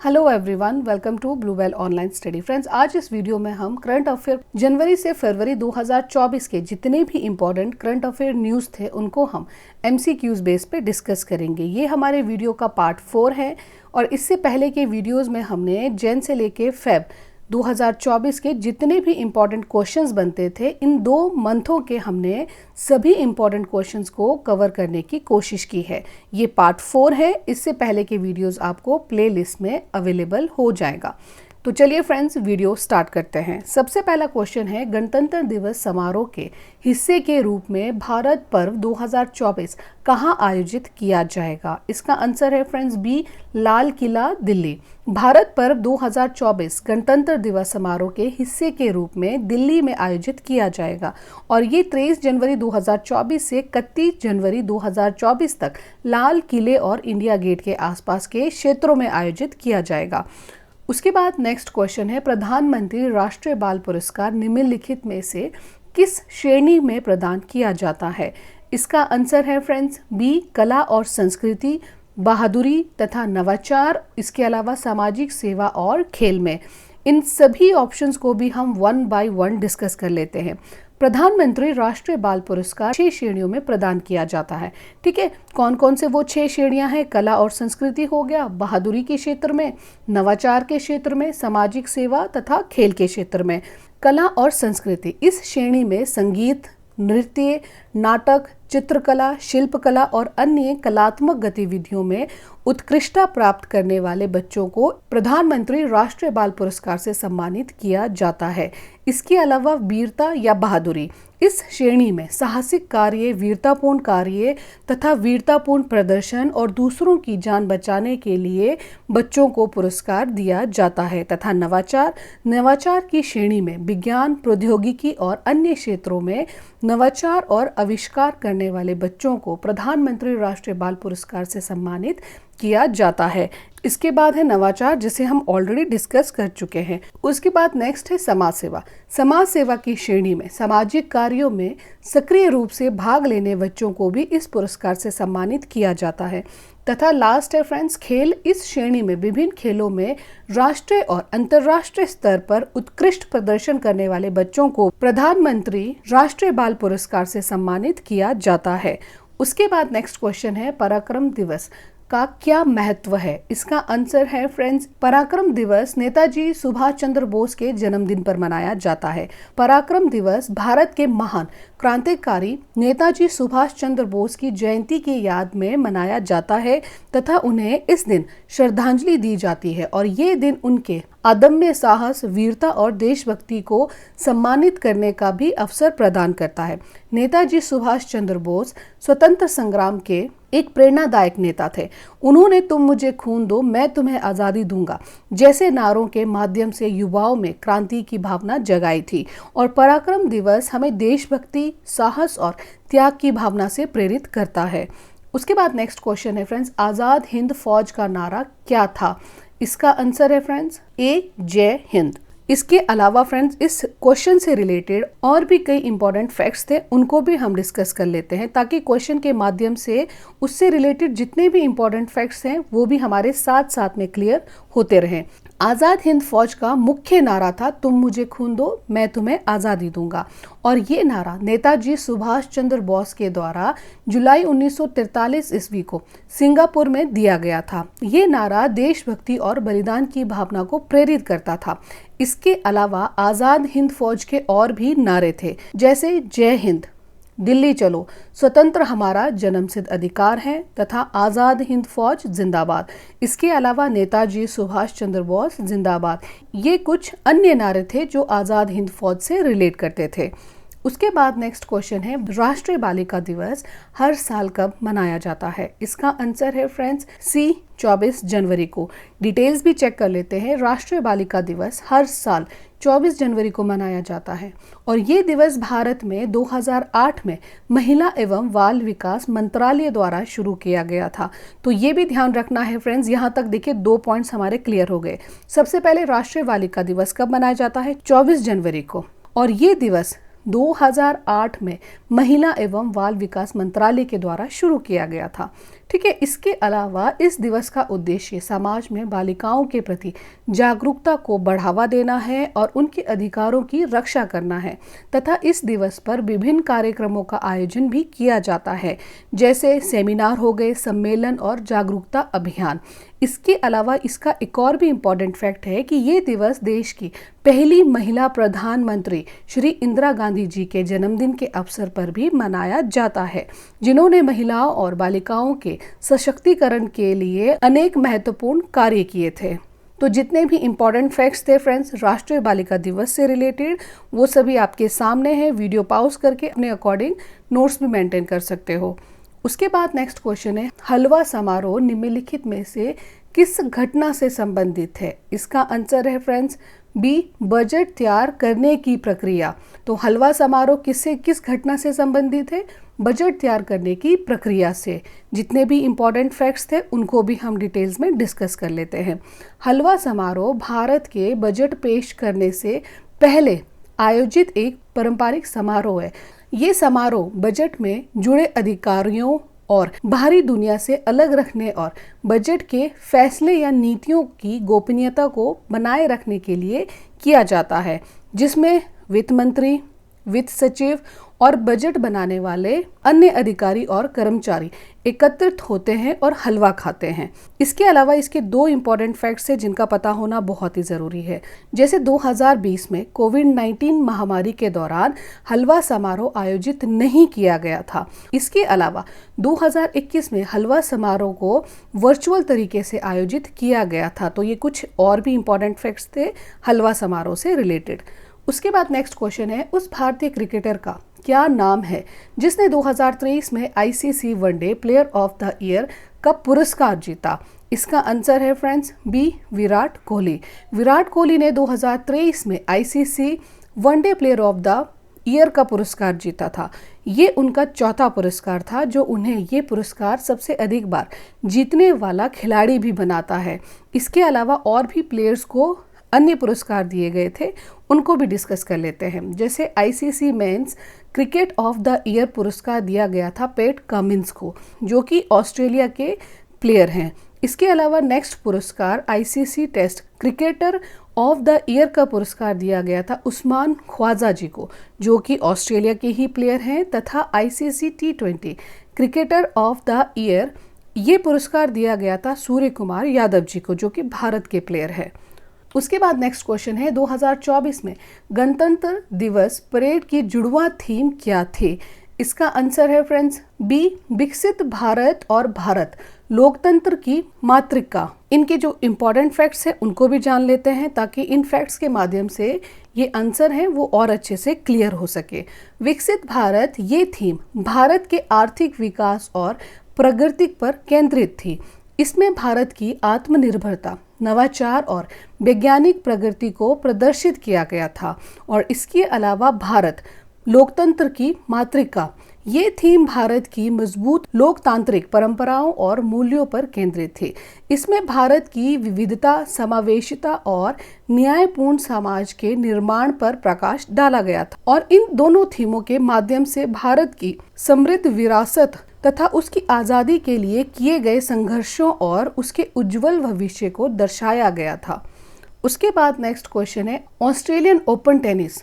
Hello everyone, welcome to Bluebell online study. Friends, आज इस video में हम करंट अफेयर जनवरी से फरवरी 2024 के जितने भी इम्पोर्टेंट करंट अफेयर न्यूज़ थे उनको हम MCQs बेस पे डिस्कस करेंगे। ये हमारे वीडियो का पार्ट 4 है और इससे पहले के वीडियोस में हमने जन से लेके फेब 2024 के जितने भी इम्पॉर्टेंट क्वेश्चंस बनते थे, इन 2 मंथों के हमने सभी इम्पॉर्टेंट क्वेश्चंस को कवर करने की कोशिश की है। ये पार्ट 4 है। इससे पहले के वीडियोस आपको प्लेलिस्ट में अवेलेबल हो जाएगा। तो चलिए फ्रेंड्स, वीडियो स्टार्ट करते हैं। सबसे पहला क्वेश्चन है, गणतंत्र दिवस समारोह के हिस्से के रूप में भारत पर्व 2024 कहाँ आयोजित किया जाएगा? इसका आंसर है फ्रेंड्स बी, लाल किला, दिल्ली। भारत पर्व 2024 गणतंत्र दिवस समारोह के हिस्से के रूप में दिल्ली में आयोजित किया जाएगा और ये 23 जनवरी 2024 से 31 जनवरी 2024 तक लाल किले और इंडिया गेट के आसपास के क्षेत्रों में आयोजित किया जाएगा। उसके बाद नेक्स्ट क्वेश्चन है, प्रधानमंत्री राष्ट्रीय बाल पुरस्कार निम्नलिखित में से किस श्रेणी में प्रदान किया जाता है? इसका आंसर है फ्रेंड्स बी, कला और संस्कृति, बहादुरी तथा नवाचार, इसके अलावा सामाजिक सेवा और खेल में। इन सभी ऑप्शंस को भी हम 1 बाय 1 डिस्कस कर लेते हैं। प्रधानमंत्री राष्ट्रीय बाल पुरस्कार 6 श्रेणियों में प्रदान किया जाता है। ठीक है, कौन कौन से वो 6 श्रेणियां हैं? कला और संस्कृति हो गया, बहादुरी के क्षेत्र में, नवाचार के क्षेत्र में, सामाजिक सेवा तथा खेल के क्षेत्र में। कला और संस्कृति इस श्रेणी में संगीत, नृत्य, नाटक, चित्रकला, शिल्पकला और अन्य कलात्मक गतिविधियों में उत्कृष्टता प्राप्त करने वाले बच्चों को प्रधानमंत्री राष्ट्रीय बाल पुरस्कार से सम्मानित किया जाता है। इसके अलावा वीरता या बहादुरी इस श्रेणी में साहसिक कार्य, वीरतापूर्ण कार्य तथा वीरतापूर्ण प्रदर्शन और दूसरों की जान बचाने के लिए बच्चों को पुरस्कार दिया जाता है। तथा नवाचार की श्रेणी में विज्ञान, प्रौद्योगिकी और अन्य क्षेत्रों में नवाचार और आविष्कार करने वाले बच्चों को प्रधानमंत्री राष्ट्रीय बाल पुरस्कार से सम्मानित किया जाता है। इसके बाद है नवाचार, जिसे हम ऑलरेडी डिस्कस कर चुके हैं। उसके बाद नेक्स्ट है समाज सेवा। समाज सेवा की श्रेणी में सामाजिक कार्यों में सक्रिय रूप से भाग लेने बच्चों को भी इस पुरस्कार से सम्मानित किया जाता है। तथा लास्ट है फ्रेंड्स खेल। इस श्रेणी में विभिन्न खेलों में राष्ट्रीय और अंतर्राष्ट्रीय स्तर पर उत्कृष्ट प्रदर्शन करने वाले बच्चों को प्रधानमंत्री राष्ट्रीय बाल पुरस्कार से सम्मानित किया जाता है। उसके बाद नेक्स्ट क्वेश्चन है, पराक्रम दिवस का क्या महत्व है? इसका आंसर है फ्रेंड्स, पराक्रम दिवस नेताजी सुभाष चंद्र बोस के जन्मदिन पर मनाया जाता है। पराक्रम दिवस भारत के महान क्रांतिकारी नेताजी सुभाष चंद्र बोस की जयंती की याद में मनाया जाता है तथा उन्हें इस दिन श्रद्धांजलि दी जाती है और ये दिन उनके अदम्य साहस, वीरता और देशभक्ति को सम्मानित करने का भी अवसर प्रदान करता है। नेताजी सुभाष चंद्र बोस स्वतंत्र संग्राम के एक प्रेरणादायक नेता थे। उन्होंने तुम मुझे खून दो, मैं तुम्हें आज़ादी दूंगा जैसे नारों के माध्यम से युवाओं में क्रांति की भावना जगाई थी और पराक्रम दिवस हमें देशभक्ति, साहस और त्याग की भावना से प्रेरित करता है। उसके बाद नेक्स्ट क्वेश्चन है फ्रेंड्स, आज़ाद हिंद फौज का नारा क्या था? इसका आंसर है फ्रेंड्स ए, जय हिंद। इसके अलावा फ्रेंड्स, इस क्वेश्चन से रिलेटेड और भी कई इंपॉर्टेंट फैक्ट्स थे, उनको भी हम डिस्कस कर लेते हैं ताकि क्वेश्चन के माध्यम से उससे रिलेटेड जितने भी इंपॉर्टेंट फैक्ट्स हैं वो भी हमारे साथ साथ में क्लियर होते रहें। आज़ाद हिंद फौज का मुख्य नारा था, तुम मुझे खून दो, मैं तुम्हें आज़ादी दूंगा। और ये नारा नेताजी सुभाष चंद्र बोस के द्वारा जुलाई 1943 ईस्वी को सिंगापुर में दिया गया था। ये नारा देशभक्ति और बलिदान की भावना को प्रेरित करता था। इसके अलावा आज़ाद हिंद फौज के और भी नारे थे, जैसे जय हिंद, दिल्ली चलो, स्वतंत्र हमारा जन्मसिद्ध अधिकार है तथा आज़ाद हिंद फौज जिंदाबाद। इसके अलावा नेताजी सुभाष चंद्र बोस जिंदाबाद। ये कुछ अन्य नारे थे जो आज़ाद हिंद फौज से रिलेट करते थे। उसके बाद नेक्स्ट क्वेश्चन है, राष्ट्रीय बालिका दिवस हर साल कब मनाया जाता है? इसका आंसर है फ्रेंड्स सी, 24 जनवरी को। डिटेल्स भी चेक कर लेते हैं। राष्ट्रीय बालिका दिवस हर साल 24 जनवरी को मनाया जाता है और ये दिवस भारत में 2008 में महिला एवं बाल विकास मंत्रालय द्वारा शुरू किया गया था। तो ये भी ध्यान रखना है फ्रेंड्स। यहाँ तक देखिए 2 पॉइंट्स हमारे क्लियर हो गए। सबसे पहले राष्ट्रीय बालिका दिवस कब मनाया जाता है? 24 जनवरी को। और ये दिवस 2008 में महिला एवं बाल विकास मंत्रालय के द्वारा शुरू किया गया था। ठीक है। इसके अलावा इस दिवस का उद्देश्य समाज में बालिकाओं के प्रति जागरूकता को बढ़ावा देना है और उनके अधिकारों की रक्षा करना है तथा इस दिवस पर विभिन्न कार्यक्रमों का आयोजन भी किया जाता है, जैसे सेमिनार हो गए, सम्मेलन और जागरूकता अभियान। इसके अलावा इसका एक और भी इम्पॉर्टेंट फैक्ट है कि ये दिवस देश की पहली महिला प्रधानमंत्री श्री इंदिरा गांधी जी के जन्मदिन के अवसर पर भी मनाया जाता है, जिन्होंने महिलाओं और बालिकाओं के सशक्तिकरण के लिए अनेक महत्वपूर्ण कार्य किए थे। तो जितने भी इम्पॉर्टेंट फैक्ट्स थे फ्रेंड्स राष्ट्रीय बालिका दिवस से रिलेटेड, वो सभी आपके सामने हैं। वीडियो पॉज करके अपने अकॉर्डिंग नोट्स भी मेंटेन कर सकते हो। उसके बाद नेक्स्ट क्वेश्चन है, हलवा समारोह निम्नलिखित में से किस घटना से संबंधित है? इसका आंसर है फ्रेंड्स बी, बजट तैयार करने की प्रक्रिया। तो हलवा समारोह किस घटना से संबंधित है? बजट तैयार करने की प्रक्रिया से। जितने भी इम्पोर्टेंट फैक्ट्स थे उनको भी हम डिटेल्स में डिस्कस कर लेते हैं। हलवा समारोह भारत के बजट पेश करने से पहले आयोजित एक पारंपरिक समारोह है। ये समारोह बजट में जुड़े अधिकारियों और बाहरी दुनिया से अलग रखने और बजट के फैसले या नीतियों की गोपनीयता को बनाए रखने के लिए किया जाता है, जिसमें वित्त मंत्री, वित्त सचिव और बजट बनाने वाले अन्य अधिकारी और कर्मचारी एकत्रित होते हैं और हलवा खाते हैं। इसके अलावा इसके दो इम्पॉर्टेंट फैक्ट्स हैं जिनका पता होना बहुत ही ज़रूरी है। जैसे 2020 में कोविड-19 महामारी के दौरान हलवा समारोह आयोजित नहीं किया गया था। इसके अलावा 2021 में हलवा समारोह को वर्चुअल तरीके से आयोजित किया गया था। तो ये कुछ और भी इम्पॉर्टेंट फैक्ट्स थे हलवा समारोह से रिलेटेड। उसके बाद नेक्स्ट क्वेश्चन है, उस भारतीय क्रिकेटर का क्या नाम है जिसने 2023 में ICC one day player of the year का पुरस्कार जीता? इसका आंसर है फ्रेंड्स बी, विराट कोहली। विराट कोहली ने 2023 में ICC one day player of the year का पुरस्कार जीता था। ये उनका चौथा पुरस्कार था जो उन्हें ये पुरस्कार सबसे अधिक बार जीतने वाला खिलाड़ी भी बनाता है। इसके अलावा और भी प्लेयर्स को अन्य पुरस्कार दिए गए थे, उनको भी डिस्कस कर लेते हैं। जैसे ICC men's cricket of the year पुरस्कार दिया गया था पैट कमिंस को, जो कि ऑस्ट्रेलिया के प्लेयर हैं। इसके अलावा नेक्स्ट पुरस्कार ICC test cricketer of the year का पुरस्कार दिया गया था उस्मान ख्वाजा जी को, जो कि ऑस्ट्रेलिया के ही प्लेयर हैं, तथा ICC T20 cricketer of the year ये पुरस्कार दिया गया था सूर्य कुमार यादव जी को, जो कि भारत के प्लेयर है। उसके बाद नेक्स्ट क्वेश्चन है, 2024 में गणतंत्र दिवस परेड की जुड़वा थीम क्या थी? इसका आंसर है फ्रेंड्स बी, विकसित भारत और भारत लोकतंत्र की मातृका। इनके जो इम्पोर्टेंट फैक्ट्स हैं उनको भी जान लेते हैं ताकि इन फैक्ट्स के माध्यम से ये आंसर है वो और अच्छे से क्लियर हो सके। विकसित भारत ये थीम भारत के आर्थिक विकास और प्रगति पर केंद्रित थी। इसमें भारत की आत्मनिर्भरता, नवाचार और वैज्ञानिक प्रगति को प्रदर्शित किया गया था। और इसके अलावा भारत लोकतंत्र की मातृका ये थीम भारत की मजबूत लोकतांत्रिक परंपराओं और मूल्यों पर केंद्रित थी। इसमें भारत की विविधता, समावेशिता और न्यायपूर्ण समाज के निर्माण पर प्रकाश डाला गया था। और इन दोनों थीमों के माध्यम से भारत की समृद्ध विरासत तथा उसकी आज़ादी के लिए किए गए संघर्षों और उसके उज्जवल भविष्य को दर्शाया गया था। उसके बाद नेक्स्ट क्वेश्चन है, ऑस्ट्रेलियन ओपन टेनिस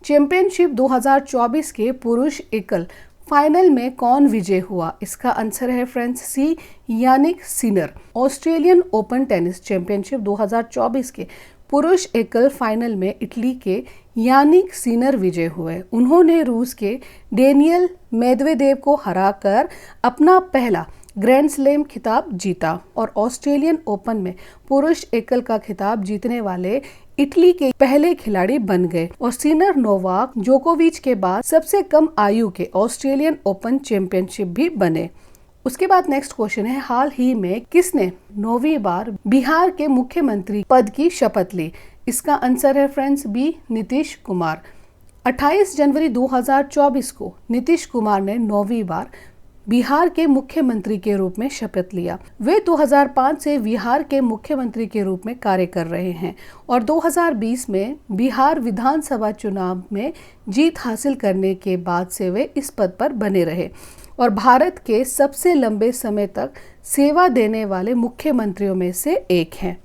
चैंपियनशिप 2024 के पुरुष एकल फाइनल में कौन विजय हुआ? इसका आंसर है friends C, Jannik Sinner. Australian Open tennis championship 2024 के पुरुष एकल फाइनल में इटली के यानिक सिनर विजय हुए। उन्होंने रूस के डेनियल मेदवेदेव को हराकर अपना पहला ग्रैंड स्लैम खिताब जीता और ऑस्ट्रेलियन ओपन में पुरुष एकल का खिताब जीतने वाले इटली के पहले खिलाड़ी बन गए और सिनर नोवाक जोकोविच के बाद सबसे कम आयु के ऑस्ट्रेलियन ओपन चैंपियनशिप भी बने। उसके बाद नेक्स्ट क्वेश्चन है, हाल ही में किसने 9वीं बार बिहार के मुख्यमंत्री पद की शपथ ली? इसका आंसर है फ्रेंड्स बी, नीतीश कुमार। 28 जनवरी 2024 को नीतीश कुमार ने 9वीं बार बिहार के मुख्यमंत्री के रूप में शपथ लिया। वे 2005 से बिहार के मुख्यमंत्री के रूप में कार्य कर रहे हैं और 2020 में बिहार विधानसभा चुनाव में जीत हासिल करने के बाद से वे इस पद पर बने रहे और भारत के सबसे लंबे समय तक सेवा देने वाले मुख्यमंत्रियों में से एक हैं।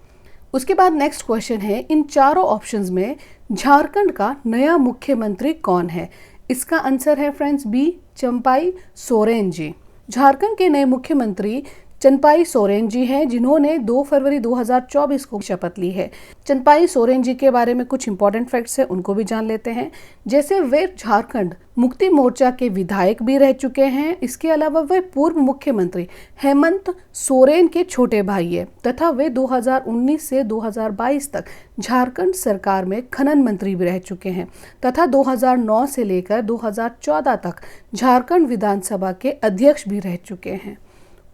उसके बाद नेक्स्ट क्वेश्चन है, इन चारों ऑप्शंस में झारखंड का नया मुख्यमंत्री कौन है? इसका आंसर है फ्रेंड्स बी, चंपाई सोरेन जी। झारखंड के नए मुख्यमंत्री चंपाई सोरेन जी हैं, जिन्होंने 2 फरवरी 2024 को शपथ ली है। चंपाई सोरेन जी के बारे में कुछ इंपॉर्टेंट फैक्ट्स हैं, उनको भी जान लेते हैं। जैसे वे झारखंड मुक्ति मोर्चा के विधायक भी रह चुके हैं। इसके अलावा वे पूर्व मुख्यमंत्री हेमंत सोरेन के छोटे भाई है तथा वे 2019 से 2022 तक झारखंड सरकार में खनन मंत्री भी रह चुके हैं तथा 2009 से लेकर 2014 तक झारखंड विधानसभा के अध्यक्ष भी रह चुके हैं।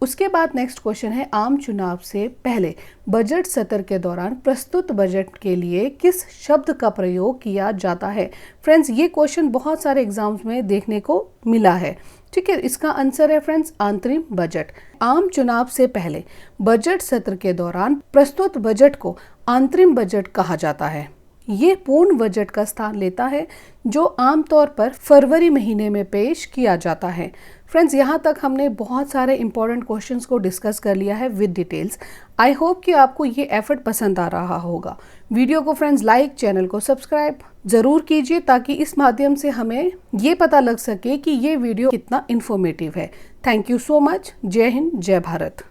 उसके बाद नेक्स्ट क्वेश्चन है, आम चुनाव से पहले बजट सत्र के दौरान प्रस्तुत बजट के लिए किस शब्द का प्रयोग किया जाता है? फ्रेंड्स, ये क्वेश्चन बहुत सारे एग्जाम्स में देखने को मिला है। ठीक है, इसका आंसर है फ्रेंड्स अंतरिम बजट। आम चुनाव से पहले बजट सत्र के दौरान प्रस्तुत बजट को अंतरिम बजट कहा जाता है। ये पूर्ण बजट का स्थान लेता है जो आमतौर पर फरवरी महीने में पेश किया जाता है। फ्रेंड्स, यहाँ तक हमने बहुत सारे इंपॉर्टेंट क्वेश्चंस को डिस्कस कर लिया है विद डिटेल्स। आई होप कि आपको ये एफर्ट पसंद आ रहा होगा। वीडियो को फ्रेंड्स लाइक, चैनल को सब्सक्राइब जरूर कीजिए ताकि इस माध्यम से हमें ये पता लग सके कि ये वीडियो कितना इन्फॉर्मेटिव है। Thank you so much. जय हिंद, जय भारत।